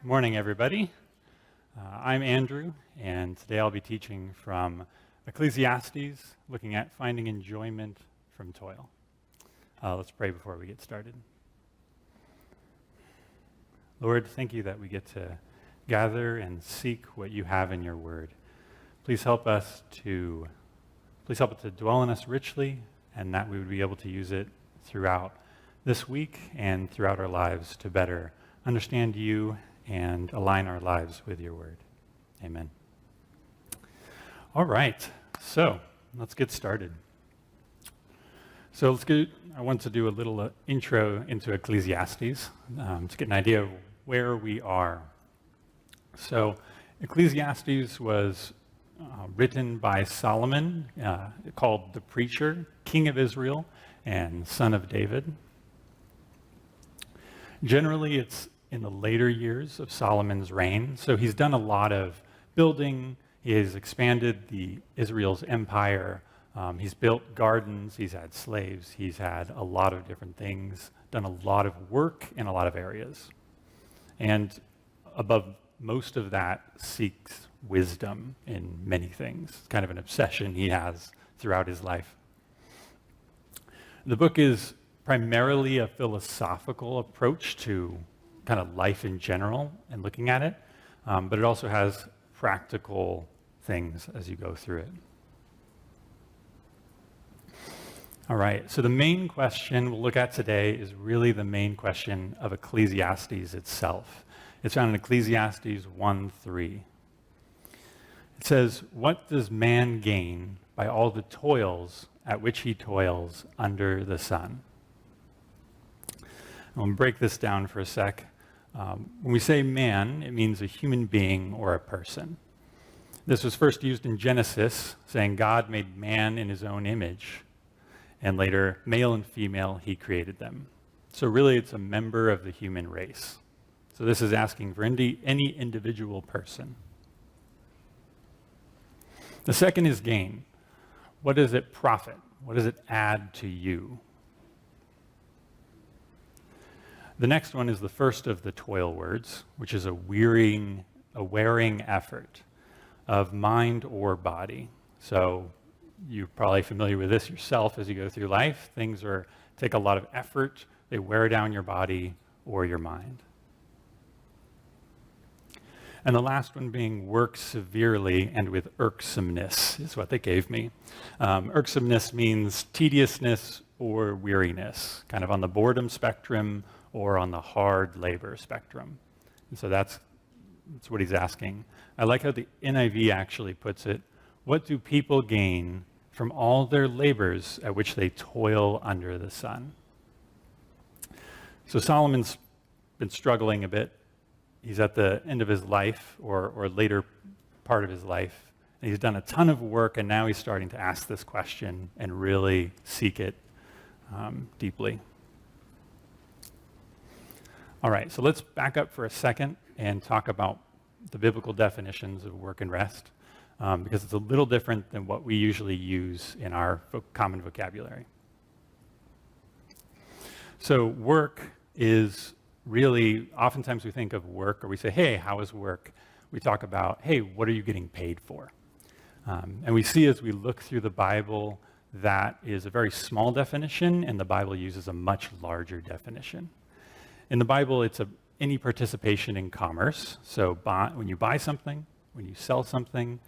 Morning, everybody. I'm Andrew, and today I'll be teaching from Ecclesiastes, looking at finding enjoyment from toil. Let's pray before we get started. Lord, thank you that we get to gather and seek what you have in your word. Please help it to dwell in us richly, and that we would be able to use it throughout this week and throughout our lives to better understand you and align our lives with your word. Amen. All right, so let's get started. I want to do a little intro into Ecclesiastes to get an idea of where we are. So Ecclesiastes was written by Solomon, called the preacher, king of Israel, and son of David. Generally, it's in the later years of Solomon's reign. So he's done a lot of building. He has expanded Israel's empire. He's built gardens. He's had slaves. He's had a lot of different things, done a lot of work in a lot of areas. And above most of that seeks wisdom in many things. It's kind of an obsession he has throughout his life. The book is primarily a philosophical approach to kind of life in general and looking at it, but it also has practical things as you go through it. All right, so the main question we'll look at today is really the main question of Ecclesiastes itself. It's found in Ecclesiastes 1:3. It says, "What does man gain by all the toils at which he toils under the sun?" I'm going to break this down for a sec. When we say man, it means a human being or a person. This was first used in Genesis, saying God made man in his own image, and later, male and female, he created them. So really, it's a member of the human race. So this is asking for any individual person. The second is gain. What does it profit? What does it add to you? The next one is the first of the toil words, which is a wearing effort of mind or body. So you're probably familiar with this yourself as you go through life. Things take a lot of effort. They wear down your body or your mind. And the last one being work severely and with irksomeness is what they gave me. Irksomeness means tediousness or weariness, kind of on the boredom spectrum or on the hard labor spectrum. And so that's what he's asking. I like how the NIV actually puts it. What do people gain from all their labors at which they toil under the sun? So Solomon's been struggling a bit. He's at the end of his life or later part of his life. And he's done a ton of work, and now he's starting to ask this question and really seek it deeply. All right, so let's back up for a second and talk about the biblical definitions of work and rest, because it's a little different than what we usually use in our common vocabulary. So work is really, oftentimes we think of work, or we say, hey, how is work? We talk about, hey, what are you getting paid for? And we see as we look through the Bible, that is a very small definition, and the Bible uses a much larger definition. In the Bible, it's any participation in commerce. So when you buy something, when you sell something,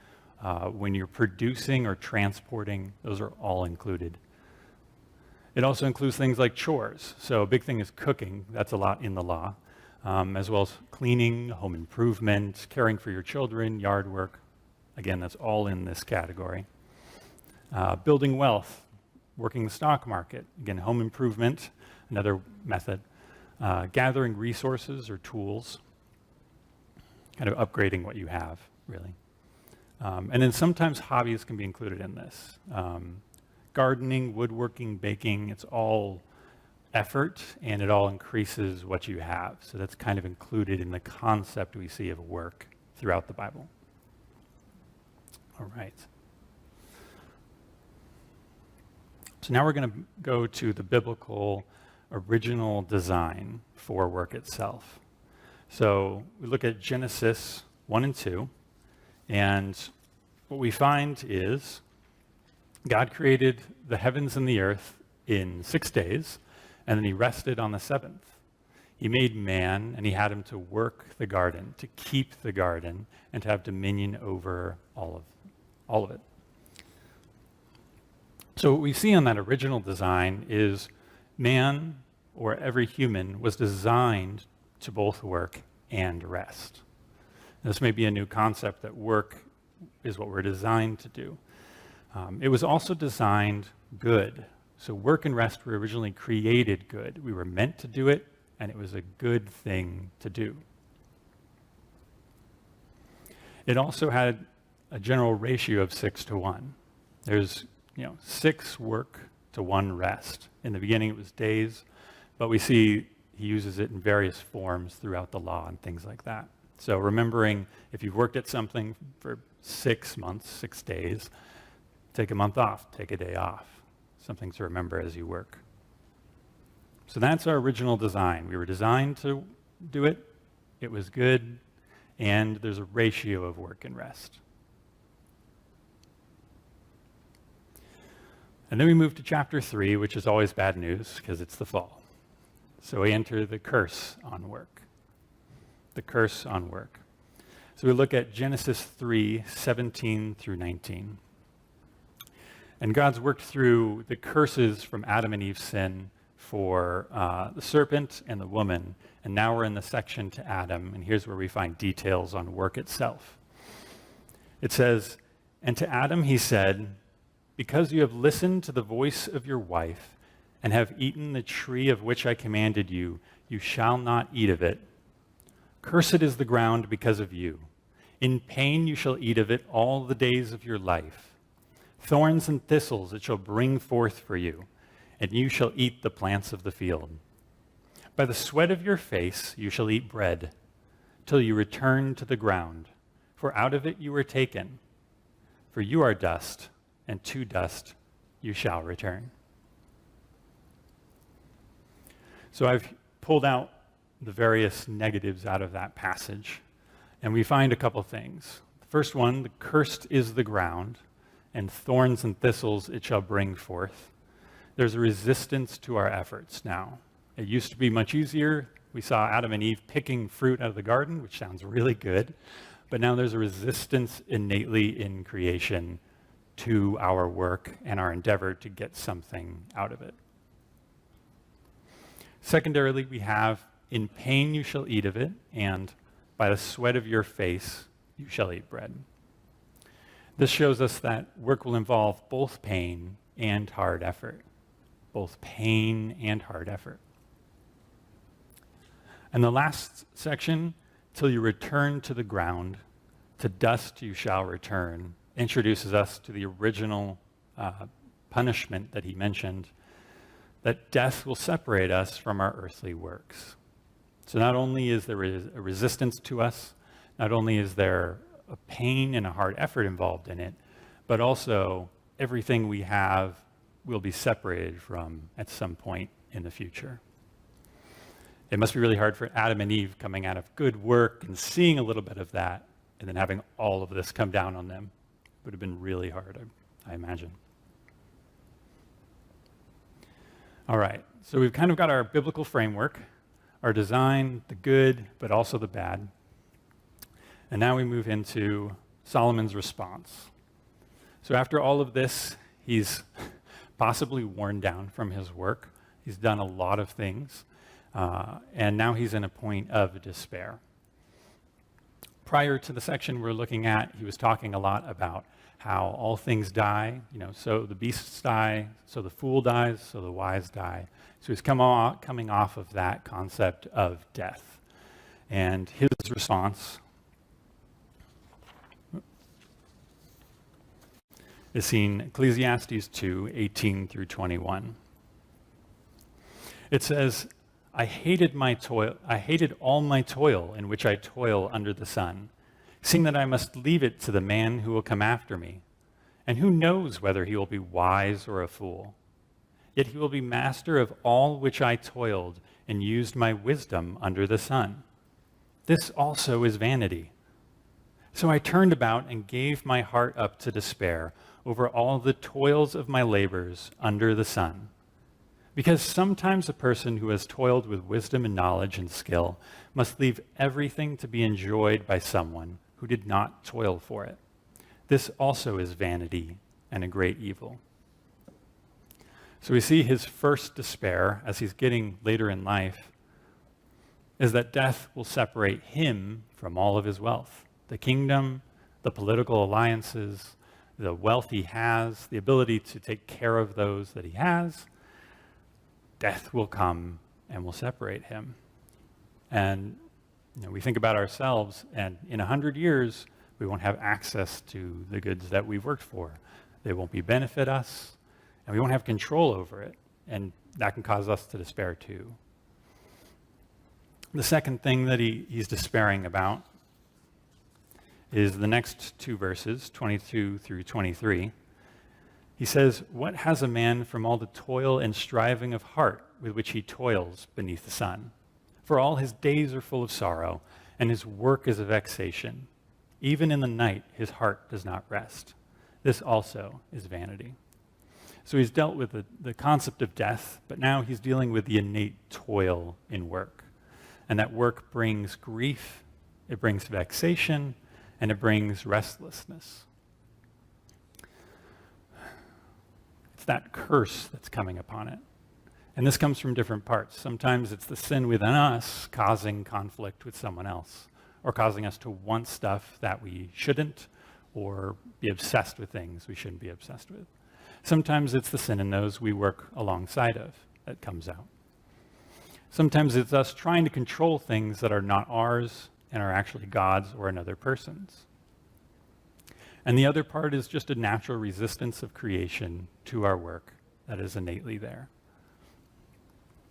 when you're producing or transporting, those are all included. It also includes things like chores. So a big thing is cooking. That's a lot in the law, as well as cleaning, home improvement, caring for your children, yard work. Again, that's all in this category. Building wealth, working the stock market. Again, home improvement, another method. Gathering resources or tools, kind of upgrading what you have, really. And then sometimes hobbies can be included in this. Gardening, woodworking, baking, it's all effort, and it all increases what you have. So that's kind of included in the concept we see of work throughout the Bible. All right. So now we're going to go to the biblical original design for work itself. So we look at Genesis 1 and 2, and what we find is God created the heavens and the earth in 6 days, and then he rested on the seventh. He made man, and he had him to work the garden, to keep the garden, and to have dominion over all of it. So what we see on that original design is man, or every human, was designed to both work and rest. This may be a new concept, that work is what we're designed to do. It was also designed good. So work and rest were originally created good. We were meant to do it, and it was a good thing to do. It also had a general ratio of 6-to-1. There's 6 work to 1 rest. In the beginning it was days, but we see he uses it in various forms throughout the law and things like that. So remembering, if you've worked at something for 6 months, 6 days, take a month off, take a day off. Something to remember as you work. So that's our original design. We were designed to do it. It was good, and there's a ratio of work and rest. And then we move to chapter 3, which is always bad news because it's the fall. So we enter the curse on work. The curse on work. So we look at Genesis 3:17 through 19. And God's worked through the curses from Adam and Eve's sin for the serpent and the woman. And now we're in the section to Adam, and here's where we find details on work itself. It says, "And to Adam he said, 'Because you have listened to the voice of your wife and have eaten the tree of which I commanded you, you shall not eat of it. Cursed is the ground because of you. In pain you shall eat of it all the days of your life. Thorns and thistles it shall bring forth for you, and you shall eat the plants of the field. By the sweat of your face you shall eat bread, till you return to the ground, for out of it you were taken. For you are dust, and to dust you shall return.'" So I've pulled out the various negatives out of that passage, and we find a couple things. The first one, the cursed is the ground, and thorns and thistles it shall bring forth. There's a resistance to our efforts now. It used to be much easier. We saw Adam and Eve picking fruit out of the garden, which sounds really good, but now there's a resistance innately in creation to our work and our endeavor to get something out of it. Secondarily, we have, "In pain you shall eat of it, and by the sweat of your face you shall eat bread." This shows us that work will involve both pain and hard effort. Both pain and hard effort. And the last section, "Till you return to the ground, to dust you shall return," introduces us to the original punishment that he mentioned, that death will separate us from our earthly works. So not only is there a resistance to us, not only is there a pain and a hard effort involved in it, but also everything we have will be separated from at some point in the future. It must be really hard for Adam and Eve coming out of good work and seeing a little bit of that, and then having all of this come down on them. It would have been really hard, I imagine. All right, so we've kind of got our biblical framework, our design, the good, but also the bad. And now we move into Solomon's response. So after all of this, he's possibly worn down from his work. He's done a lot of things, and now he's in a point of despair. Prior to the section we're looking at, he was talking a lot about how all things die, so the beasts die, so the fool dies, so the wise die. So he's coming off of that concept of death. And his response is seen in Ecclesiastes 2:18 through 21. It says, I hated all my toil in which I toil under the sun, seeing that I must leave it to the man who will come after me. And who knows whether he will be wise or a fool? Yet he will be master of all which I toiled and used my wisdom under the sun. This also is vanity. So I turned about and gave my heart up to despair over all the toils of my labors under the sun. Because sometimes a person who has toiled with wisdom and knowledge and skill must leave everything to be enjoyed by someone who did not toil for it. This also is vanity and a great evil. So we see his first despair as he's getting later in life is that death will separate him from all of his wealth. The kingdom, the political alliances, the wealth he has, the ability to take care of those that he has, death will come and will separate him. And we think about ourselves, and in 100 years, we won't have access to the goods that we've worked for. They won't benefit us, and we won't have control over it. And that can cause us to despair too. The second thing that he's despairing about is the next two verses, 22 through 23. He says, "What has a man from all the toil and striving of heart with which he toils beneath the sun? For all his days are full of sorrow, and his work is a vexation. Even in the night his heart does not rest. This also is vanity." So he's dealt with the concept of death, but now he's dealing with the innate toil in work. And that work brings grief, it brings vexation, and it brings restlessness. It's that curse that's coming upon it. And this comes from different parts. Sometimes it's the sin within us causing conflict with someone else, or causing us to want stuff that we shouldn't, or be obsessed with things we shouldn't be obsessed with. Sometimes it's the sin in those we work alongside of that comes out. Sometimes it's us trying to control things that are not ours and are actually God's or another person's. And the other part is just a natural resistance of creation to our work that is innately there.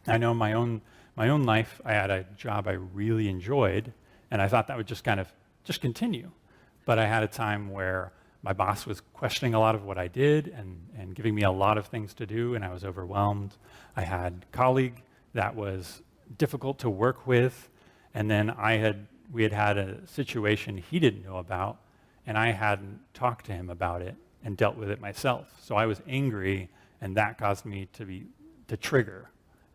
I know in my own life, I had a job I really enjoyed, and I thought that would just continue. But I had a time where my boss was questioning a lot of what I did and giving me a lot of things to do, and I was overwhelmed. I had a colleague that was difficult to work with, and then we had a situation he didn't know about, and I hadn't talked to him about it and dealt with it myself. So I was angry, and that caused me to trigger.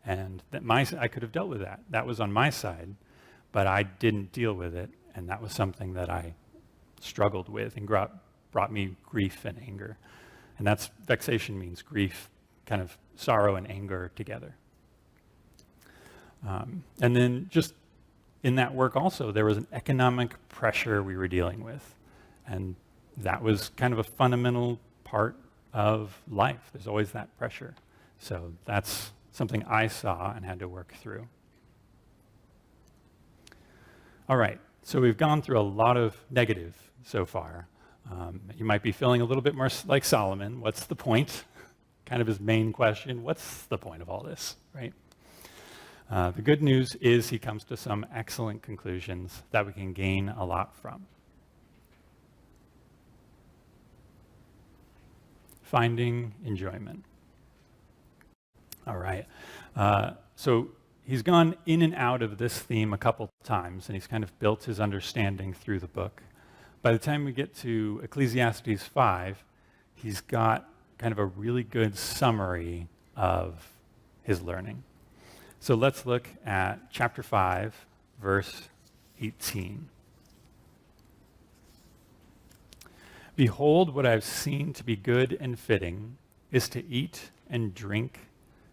And I could have dealt with that. That was on my side, but I didn't deal with it, and that was something that I struggled with and brought me grief and anger. And that's vexation means grief, kind of sorrow and anger together. And then just in that work also, there was an economic pressure we were dealing with. And that was kind of a fundamental part of life. There's always that pressure. So that's something I saw and had to work through. All right, so we've gone through a lot of negative so far. You might be feeling a little bit more like Solomon. What's the point? Kind of his main question. What's the point of all this, right? The good news is he comes to some excellent conclusions that we can gain a lot from. Finding enjoyment. All right. So he's gone in and out of this theme a couple times, and he's kind of built his understanding through the book. By the time we get to Ecclesiastes 5, he's got kind of a really good summary of his learning. So let's look at chapter 5, verse 18. "Behold, what I've seen to be good and fitting is to eat and drink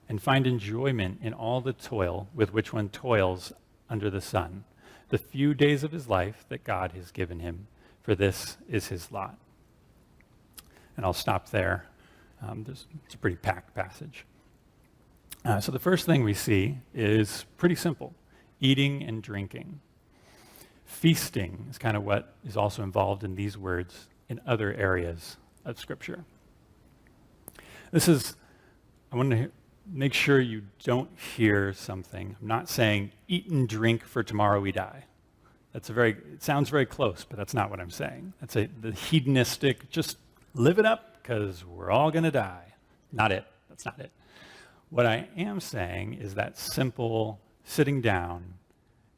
and find enjoyment in all the toil with which one toils under the sun, the few days of his life that God has given him, for this is his lot." And I'll stop there. It's a pretty packed passage. So the first thing we see is pretty simple: eating and drinking. Feasting is kind of what is also involved in these words in other areas of Scripture. I want to make sure you don't hear something. I'm not saying eat and drink for tomorrow we die. It sounds very close, but that's not what I'm saying. The hedonistic, just live it up because we're all going to die. Not it. That's not it. What I am saying is that simple sitting down,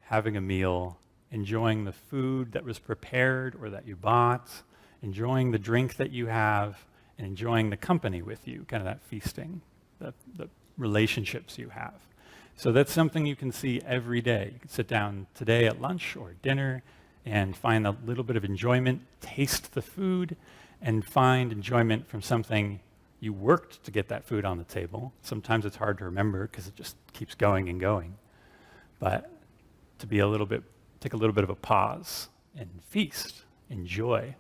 having a meal, enjoying the food that was prepared or that you bought, enjoying the drink that you have, and enjoying the company with you, kind of that feasting, the relationships you have. So that's something you can see every day. You can sit down today at lunch or dinner and find a little bit of enjoyment, taste the food, and find enjoyment from something you worked to get that food on the table. Sometimes it's hard to remember because it just keeps going and going. But to be take a little bit of a pause and feast, enjoy,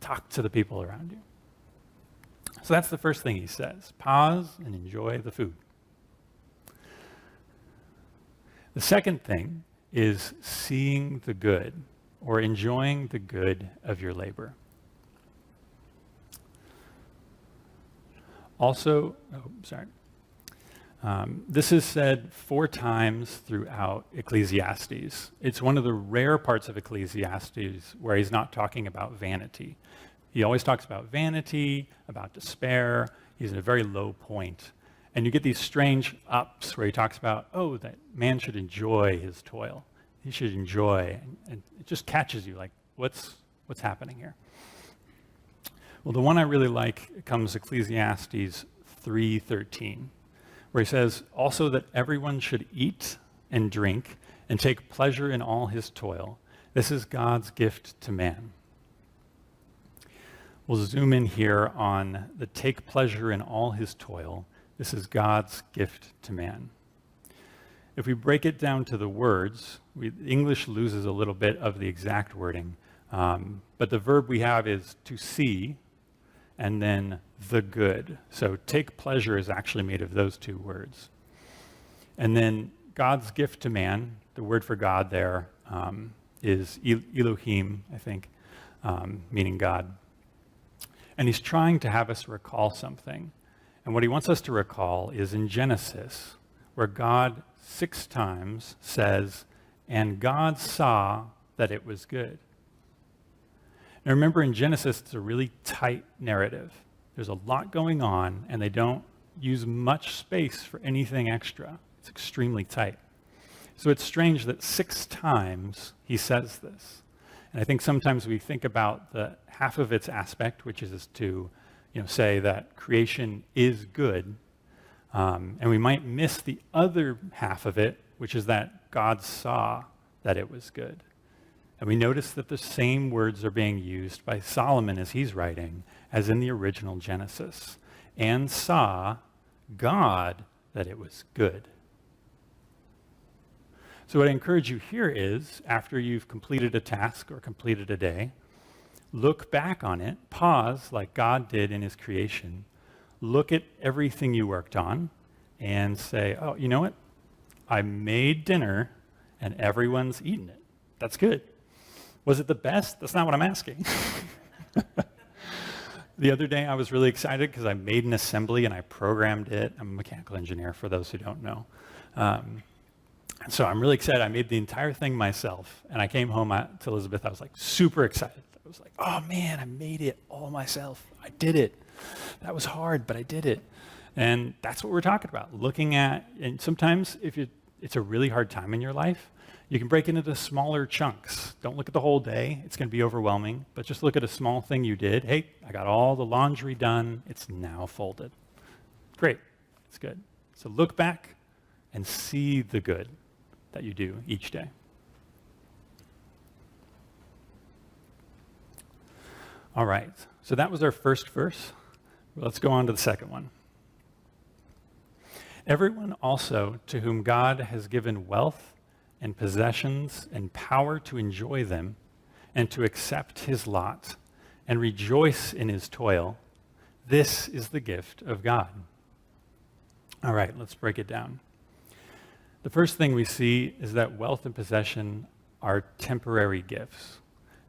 talk to the people around you. So that's the first thing he says. Pause and enjoy the food. The second thing is seeing the good or enjoying the good of your labor. Also, this is said 4 times throughout Ecclesiastes. It's one of the rare parts of Ecclesiastes where he's not talking about vanity. He always talks about vanity, about despair. He's at a very low point. And you get these strange ups where he talks about, that man should enjoy his toil. He should enjoy. And it just catches you like, what's happening here? Well, the one I really like comes Ecclesiastes 3:13, where he says, also that everyone should eat and drink and take pleasure in all his toil. This is God's gift to man. We'll zoom in here on the take pleasure in all his toil. This is God's gift to man. If we break it down to the words, English loses a little bit of the exact wording, but the verb we have is to see, and then the good. So take pleasure is actually made of those 2 words. And then God's gift to man, the word for God there is Elohim, I think, meaning God. And he's trying to have us recall something. And what he wants us to recall is in Genesis, where God 6 times says, and God saw that it was good. Now remember, in Genesis, it's a really tight narrative. There's a lot going on, and they don't use much space for anything extra. It's extremely tight. So it's strange that 6 times he says this. And I think sometimes we think about the half of its aspect, which is to say that creation is good, and we might miss the other half of it, which is that God saw that it was good. And we notice that the same words are being used by Solomon as he's writing as in the original Genesis. And saw God that it was good. So what I encourage you here is, after you've completed a task or completed a day, look back on it, pause like God did in his creation, look at everything you worked on, and say, you know what? I made dinner and everyone's eaten it. That's good. Was it the best? That's not what I'm asking. The other day I was really excited because I made an assembly and I programmed it. I'm a mechanical engineer for those who don't know. So I'm really excited. I made the entire thing myself. And I came home to Elizabeth. I was like super excited. I was like, oh man, I made it all myself. I did it. That was hard, but I did it. And that's what we're talking about. Looking at, and sometimes if it's a really hard time in your life, you can break it into smaller chunks. Don't look at the whole day. It's going to be overwhelming. But just look at a small thing you did. Hey, I got all the laundry done. It's now folded. Great. It's good. So look back and see the good that you do each day. All right. So that was our first verse. Let's go on to the second one. Everyone also to whom God has given wealth and possessions and power to enjoy them and to accept his lot and rejoice in his toil, this is the gift of God. All right, let's break it down. The first thing we see is that wealth and possession are temporary gifts.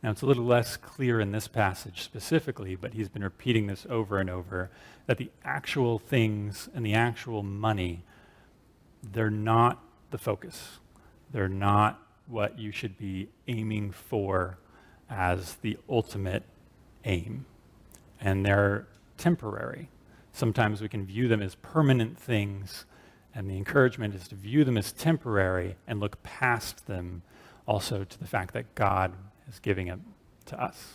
Now, it's a little less clear in this passage specifically, but he's been repeating this over and over, that the actual things and the actual money, they're not the focus. They're not what you should be aiming for as the ultimate aim. And they're temporary. Sometimes we can view them as permanent things, and the encouragement is to view them as temporary and look past them also to the fact that God is giving it to us.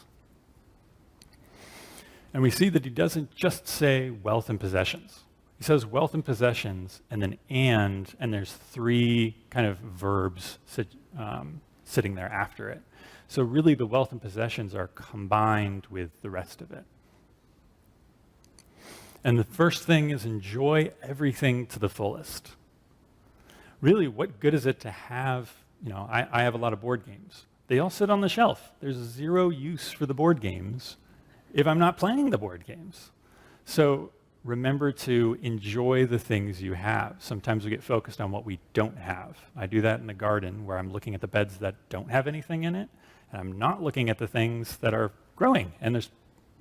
And we see that he doesn't just say wealth and possessions. He says wealth and possessions, and then and there's three kind of verbs sitting there after it. So really the wealth and possessions are combined with the rest of it. And the first thing is enjoy everything to the fullest. Really, what good is it to have, I have a lot of board games. They all sit on the shelf. There's zero use for the board games if I'm not playing the board games. So remember to enjoy the things you have. Sometimes we get focused on what we don't have. I do that in the garden where I'm looking at the beds that don't have anything in it, and I'm not looking at the things that are growing, and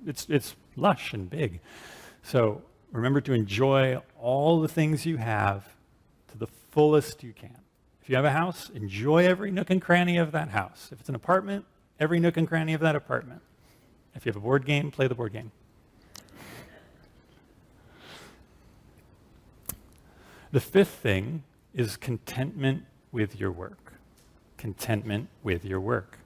it's lush and big. So remember to enjoy all the things you have to the fullest you can. If you have a house, enjoy every nook and cranny of that house. If it's an apartment, every nook and cranny of that apartment. If you have a board game, play the board game. The fifth thing is contentment with your work. Contentment with your work.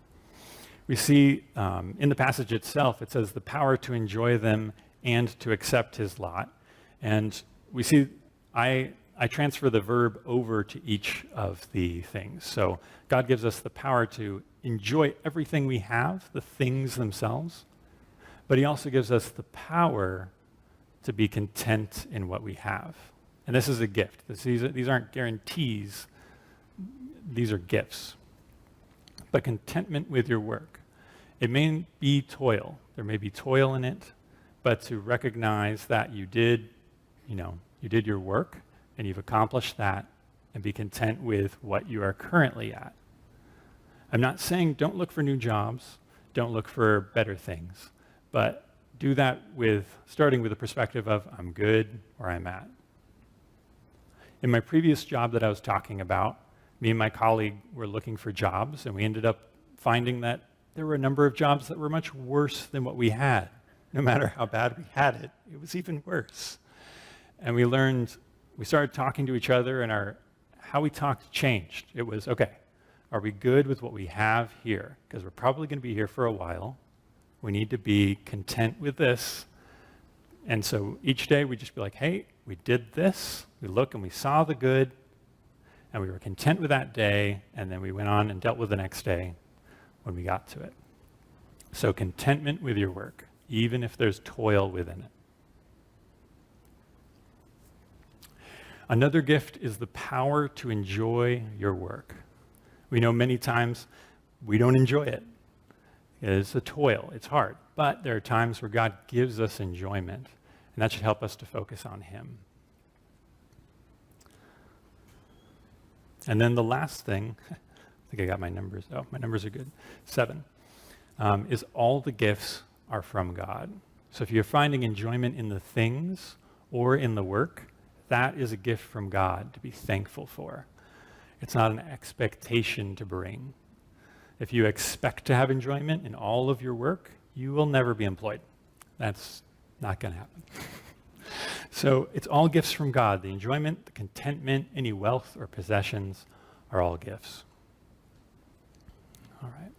We see in the passage itself, it says the power to enjoy them and to accept his lot. And we see, I transfer the verb over to each of the things. So God gives us the power to enjoy everything we have, the things themselves, but he also gives us the power to be content in what we have. And this is a gift. These aren't guarantees. These are gifts. But contentment with your work. It may be toil. There may be toil in it, but to recognize that you did your work and you've accomplished that, and be content with what you are currently at. I'm not saying don't look for new jobs, don't look for better things, but do that starting with the perspective of I'm good where I'm at. In my previous job that I was talking about, me and my colleague were looking for jobs, and we ended up finding that there were a number of jobs that were much worse than what we had. No matter how bad we had it, it was even worse. And we started talking to each other, and how we talked changed. It was, okay, are we good with what we have here? Because we're probably going to be here for a while. We need to be content with this. And so each day we'd just be like, hey, we did this. We look and we saw the good, and we were content with that day, and then we went on and dealt with the next day when we got to it. So contentment with your work, even if there's toil within it. Another gift is the power to enjoy your work. We know many times we don't enjoy it. It is a toil. It's hard. But there are times where God gives us enjoyment, and that should help us to focus on him. And then the last thing, I think I got my numbers. Oh, my numbers are good. 7, is all the gifts are from God. So if you're finding enjoyment in the things or in the work, that is a gift from God to be thankful for. It's not an expectation to bring. If you expect to have enjoyment in all of your work, you will never be employed. That's not going to happen. So it's all gifts from God. The enjoyment, the contentment, any wealth or possessions are all gifts. All right.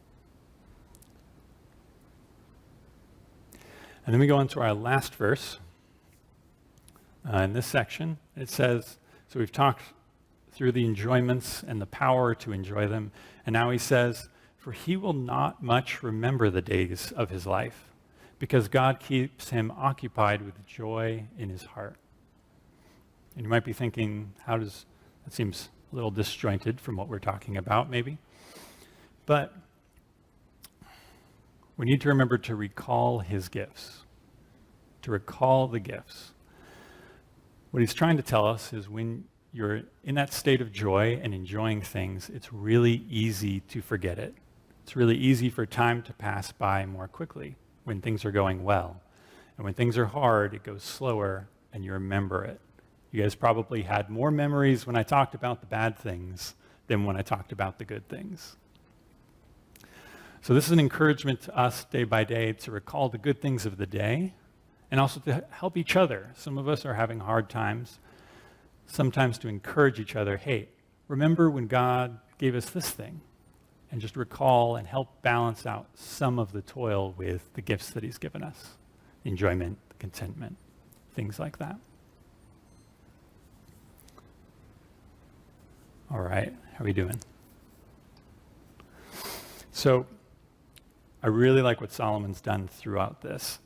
And then we go on to our last verse. In this section, it says, so we've talked through the enjoyments and the power to enjoy them, and now he says, for he will not much remember the days of his life, because God keeps him occupied with joy in his heart. And you might be thinking, that seems a little disjointed from what we're talking about, maybe. But we need to remember to recall his gifts, to recall the gifts. What he's trying to tell us is when you're in that state of joy and enjoying things, it's really easy to forget it. It's really easy for time to pass by more quickly when things are going well. And when things are hard, it goes slower and you remember it. You guys probably had more memories when I talked about the bad things than when I talked about the good things. So this is an encouragement to us day by day to recall the good things of the day, and also to help each other. Some of us are having hard times. Sometimes to encourage each other, hey, remember when God gave us this thing? and just recall and help balance out some of the toil with the gifts that he's given us. Enjoyment, contentment, things like that. All right, how are we doing? So I really like what Solomon's done throughout this.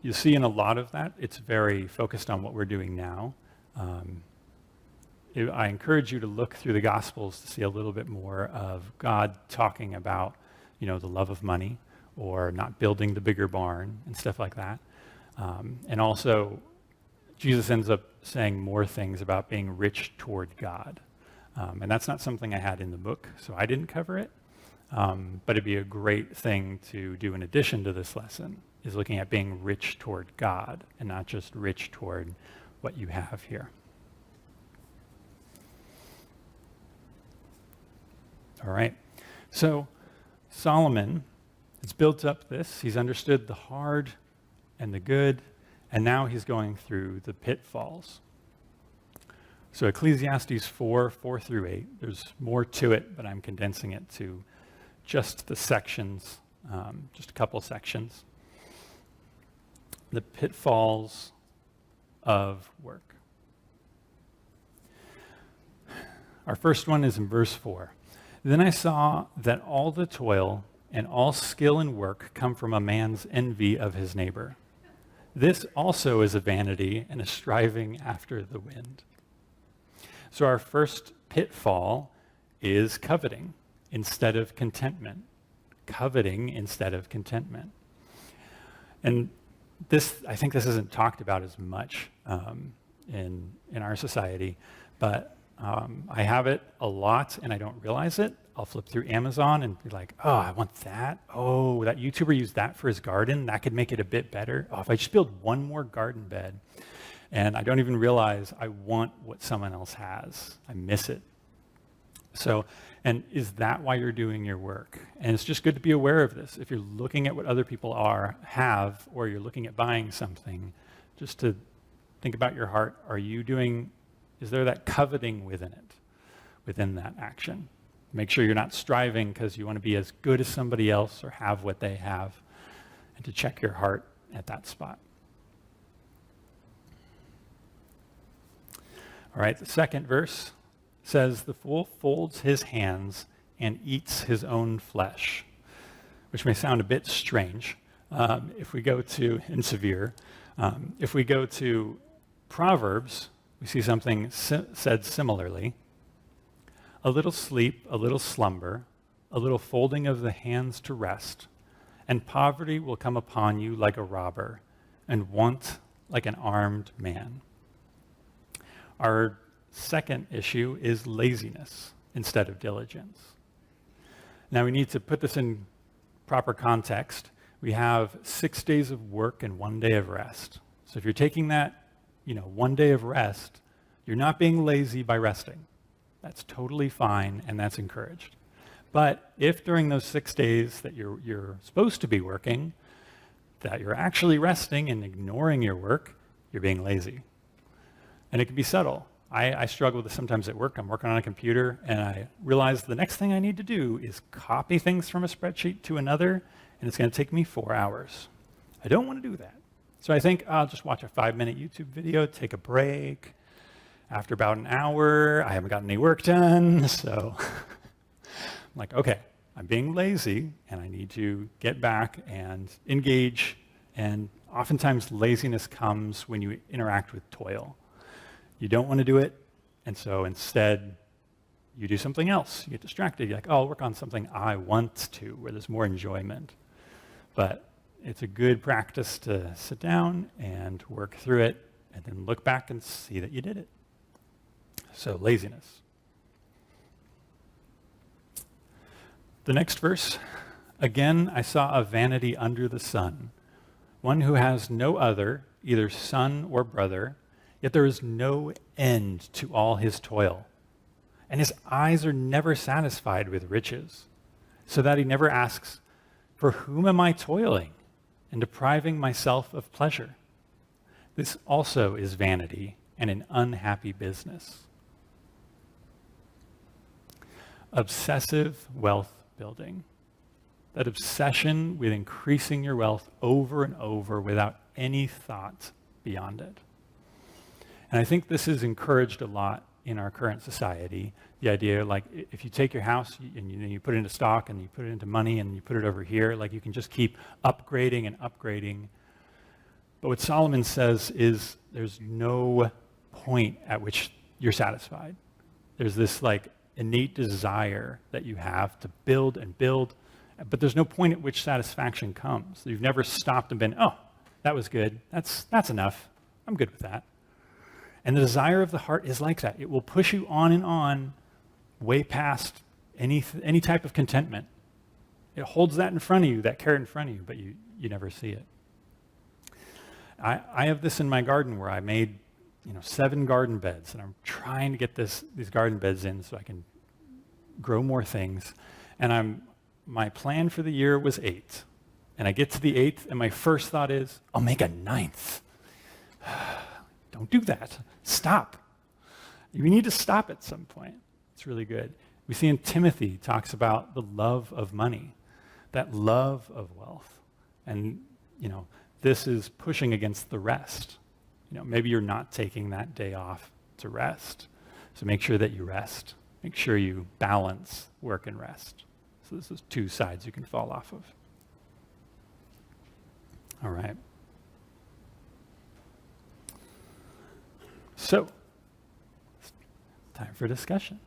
You see in a lot of that, it's very focused on what we're doing now. I encourage you to look through the Gospels to see a little bit more of God talking about, the love of money or not building the bigger barn and stuff like that. And also, Jesus ends up saying more things about being rich toward God. And that's not something I had in the book, so I didn't cover it. But it'd be a great thing to do in addition to this lesson, is looking at being rich toward God and not just rich toward what you have here. All right, so Solomon has built up this. He's understood the hard and the good, and now he's going through the pitfalls. So Ecclesiastes 4 through 8, there's more to it, but I'm condensing it to just the sections, just a couple sections. The pitfalls of work. Our first one is in verse 4. Then I saw that all the toil and all skill in work come from a man's envy of his neighbor. This also is a vanity and a striving after the wind. So our first pitfall is coveting instead of contentment. Coveting instead of contentment. And I think this isn't talked about as much in our society, but I have it a lot and I don't realize it. I'll flip through Amazon and be like, oh, I want that. Oh, that YouTuber used that for his garden. That could make it a bit better. Oh, if I just build one more garden bed. And I don't even realize I want what someone else has. I miss it. So, and is that why you're doing your work? And it's just good to be aware of this. If you're looking at what other people have, or you're looking at buying something, just to think about your heart. Is there that coveting within it, within that action? Make sure you're not striving because you want to be as good as somebody else or have what they have, and to check your heart at that spot. All right, the second verse says, the fool folds his hands and eats his own flesh, which may sound a bit strange if we go to, and severe. If we go to Proverbs, we see something said similarly. A little sleep, a little slumber, a little folding of the hands to rest, and poverty will come upon you like a robber, and want like an armed man. Our second issue is laziness instead of diligence. Now we need to put this in proper context. We have 6 days of work and 1 day of rest. So if you're taking that, 1 day of rest, you're not being lazy by resting. That's totally fine, and that's encouraged. But if during those 6 days that you're supposed to be working, that you're actually resting and ignoring your work, you're being lazy. And it can be subtle. I struggle with this sometimes at work. I'm working on a computer, and I realize the next thing I need to do is copy things from a spreadsheet to another, and it's going to take me 4 hours. I don't want to do that. So I think I'll just watch a 5-minute YouTube video, take a break. After about an hour, I haven't gotten any work done, so I'm like, okay, I'm being lazy, and I need to get back and engage. And oftentimes laziness comes when you interact with toil. You don't want to do it, and so instead you do something else. You get distracted. You're like, oh, I'll work on something I want to, where there's more enjoyment. But it's a good practice to sit down and work through it, and then look back and see that you did it. So laziness. The next verse, again, I saw a vanity under the sun, one who has no other, either son or brother, yet there is no end to all his toil. And his eyes are never satisfied with riches, so that he never asks, for whom am I toiling and depriving myself of pleasure? This also is vanity and an unhappy business. obsessive wealth building. That obsession with increasing your wealth over and over without any thought beyond it. And I think this is encouraged a lot in our current society. The idea, like, if you take your house and you put it into stock and you put it into money and you put it over here, like, you can just keep upgrading and upgrading. But what Solomon says is there's no point at which you're satisfied. There's this, like, innate desire that you have to build and build, but there's no point at which satisfaction comes. You've never stopped and been, oh, that was good. That's enough. I'm good with that. And the desire of the heart is like that. It will push you on and on, way past any type of contentment. It holds that in front of you, that carrot in front of you, but you never see it. I have this in my garden where I made 7 garden beds, and I'm trying to get these garden beds in so I can grow more things. And my plan for the year was 8. And I get to the 8th, and my first thought is, I'll make a 9th. Don't do that. Stop. You need to stop at some point. It's really good. We see in Timothy talks about the love of money, that love of wealth. And, this is pushing against the rest. Maybe you're not taking that day off to rest. So make sure that you rest. Make sure you balance work and rest. So this is 2 sides you can fall off of. All right. So, time for discussion.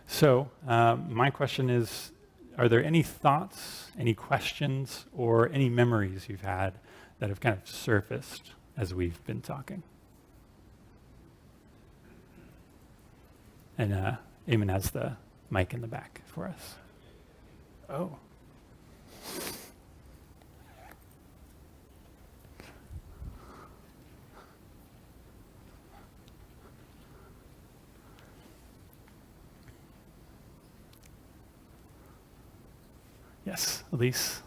So, my question is, are there any thoughts, any questions, or any memories you've had that have kind of surfaced as we've been talking? And Eamon has the mic in the back for us. Oh. Yes, Elise.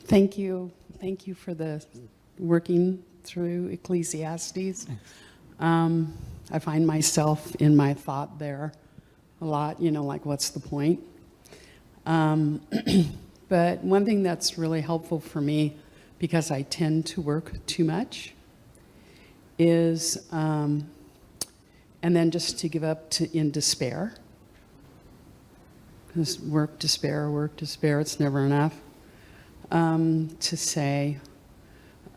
Thank you. Thank you for the working through Ecclesiastes. I find myself in my thought there a lot, like, what's the point? But one thing that's really helpful for me, because I tend to work too much, is, and then just to give up in despair. Because work, despair, it's never enough. To say,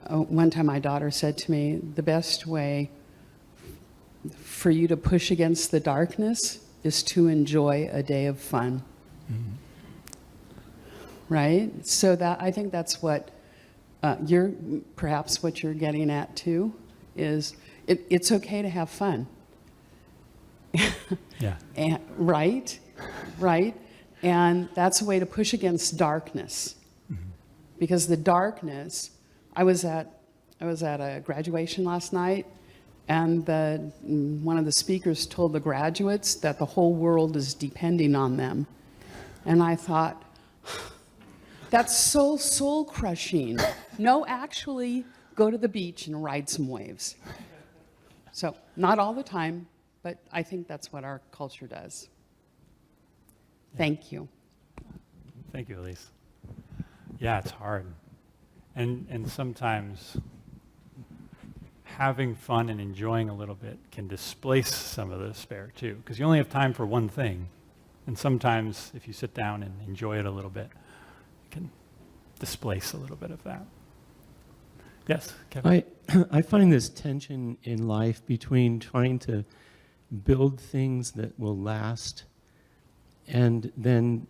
one time my daughter said to me, the best way for you to push against the darkness is to enjoy a day of fun. Mm-hmm. Right? So I think that's what perhaps what you're getting at too, is it's okay to have fun. Yeah. Right? And that's a way to push against darkness. Mm-hmm. Because the darkness, I was at a graduation last night, and one of the speakers told the graduates that the whole world is depending on them. And I thought, that's so soul-crushing. No, actually, go to the beach and ride some waves. So, not all the time, but I think that's what our culture does. Thank you. Thank you, Elise. Yeah, it's hard. And sometimes having fun and enjoying a little bit can displace some of the despair too, because you only have time for one thing. And sometimes if you sit down and enjoy it a little bit, it can displace a little bit of that. Yes, Kevin? I find this tension in life between trying to build things that will last and then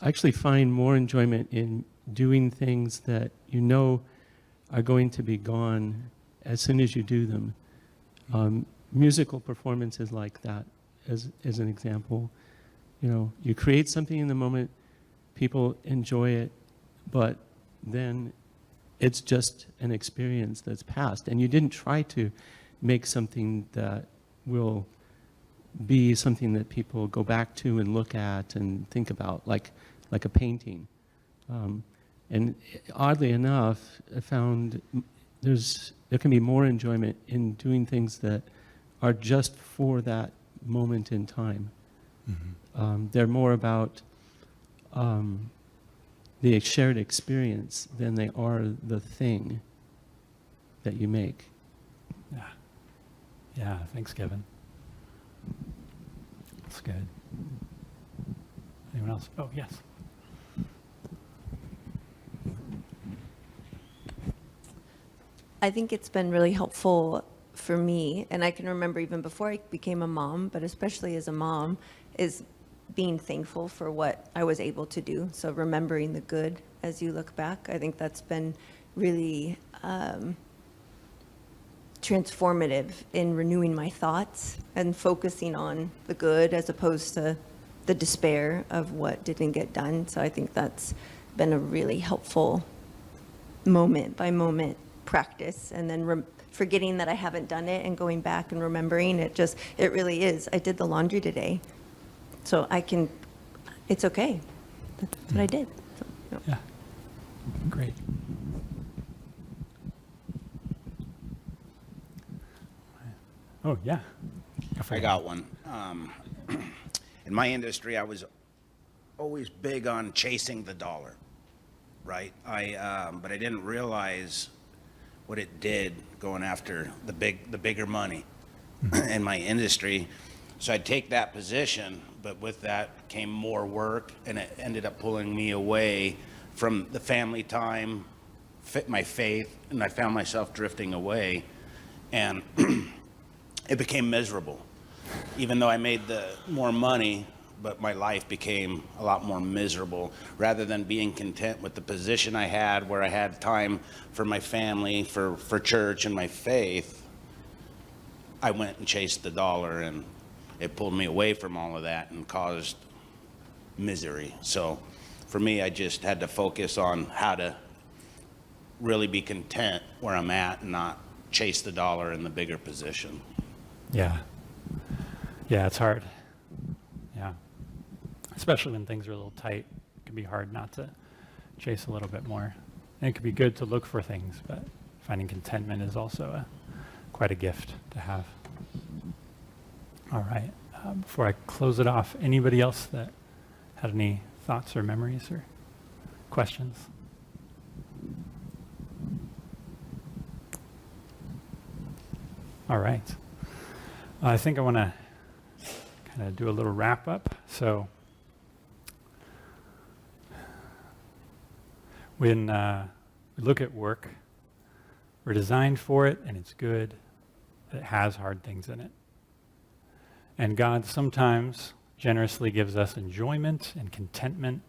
actually find more enjoyment in doing things that are going to be gone as soon as you do them. Musical performances like that, as an example. You create something in the moment, people enjoy it, but then it's just an experience that's passed. And you didn't try to make something that will be something that people go back to and look at and think about, like a painting. And oddly enough, I found there can be more enjoyment in doing things that are just for that moment in time. They're more about the shared experience than they are the thing that you make. Yeah. Yeah, thanks, Kevin. That's good. Anyone else? Oh, yes. I think it's been really helpful for me, and I can remember even before I became a mom, but especially as a mom, is being thankful for what I was able to do. So remembering the good as you look back, I think that's been really transformative in renewing my thoughts and focusing on the good as opposed to the despair of what didn't get done. So I think that's been a really helpful moment by moment practice, and then forgetting that I haven't done it and going back and remembering it really is. I did the laundry today, so it's okay. That's what I did. So, Yeah. Great. Oh, yeah. I got one. In my industry, I was always big on chasing the dollar, right? But I didn't realize what it did going after the bigger money in my industry. So I'd take that position, but with that came more work, and it ended up pulling me away from the family time, my faith, and I found myself drifting away, and it became miserable. Even though I made the more money, but my life became a lot more miserable. Rather than being content with the position I had, where I had time for my family, for church and my faith, I went and chased the dollar, and it pulled me away from all of that and caused misery. So for me, I just had to focus on how to really be content where I'm at and not chase the dollar in the bigger position. Yeah. Yeah, it's hard. Yeah. Especially when things are a little tight. It can be hard not to chase a little bit more. And it can be good to look for things, but finding contentment is also quite a gift to have. All right. Before I close it off, anybody else that had any thoughts or memories or questions? All right. I think I want to kind of do a little wrap up. So when we look at work, we're designed for it and it's good, but it has hard things in it. And God sometimes generously gives us enjoyment and contentment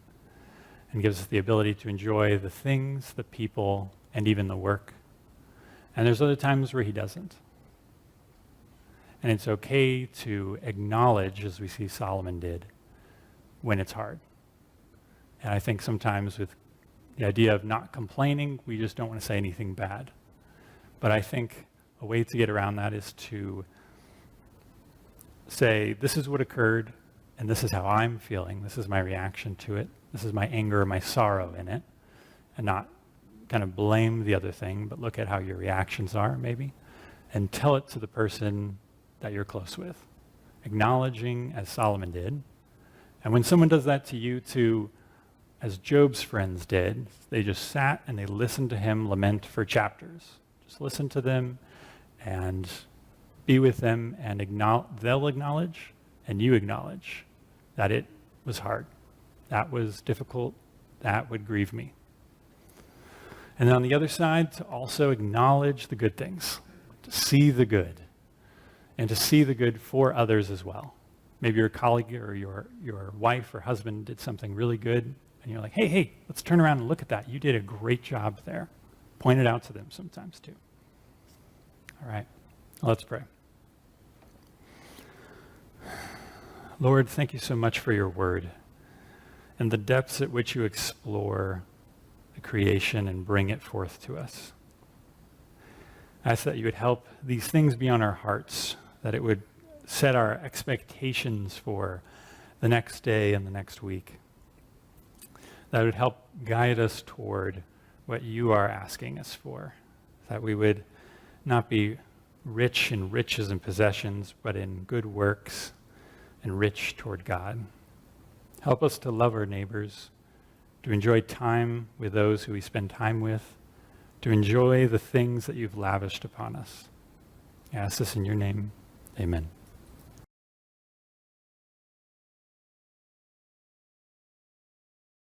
and gives us the ability to enjoy the things, the people, and even the work. And there's other times where he doesn't. And it's okay to acknowledge, as we see Solomon did, when it's hard. And I think sometimes with the idea of not complaining, we just don't want to say anything bad. But I think a way to get around that is to say, this is what occurred, and this is how I'm feeling. This is my reaction to it. This is my anger, my sorrow in it. And not kind of blame the other thing, but look at how your reactions are, maybe. And tell it to the person that you're close with, acknowledging as Solomon did. And when someone does that to you too, as Job's friends did, they just sat and they listened to him lament for chapters. Just listen to them and be with them, and they'll acknowledge and you acknowledge that it was hard. That was difficult. That would grieve me. And then on the other side, to also acknowledge the good things, to see the good, and to see the good for others as well. Maybe your colleague or your wife or husband did something really good, and you're like, hey, let's turn around and look at that. You did a great job there. Point it out to them sometimes too. All right, let's pray. Lord, thank you so much for your word and the depths at which you explore the creation and bring it forth to us. I ask that you would help these things be on our hearts, that it would set our expectations for the next day and the next week. That would help guide us toward what you are asking us for, that we would not be rich in riches and possessions, but in good works and rich toward God. Help us to love our neighbors, to enjoy time with those who we spend time with, to enjoy the things that you've lavished upon us. I ask this in your name. Amen.